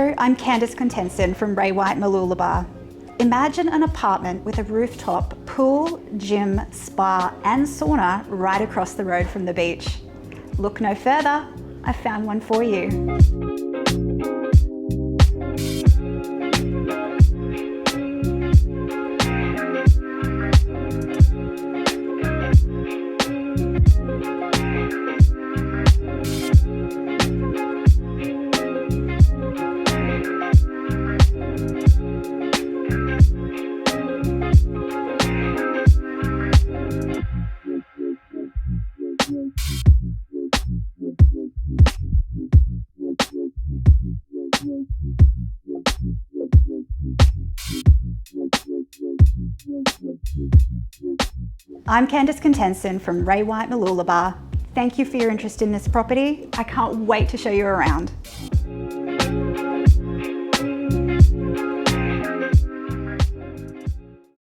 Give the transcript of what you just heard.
Hello, I'm Candice Contenson from Ray White Mooloolaba. Imagine an apartment with a rooftop, pool, gym, spa and sauna right across the road from the beach. Look no further, I found one for you. I'm Candice Contenson from Ray White Mooloolaba. Thank you for your interest in this property. I can't wait to show you around.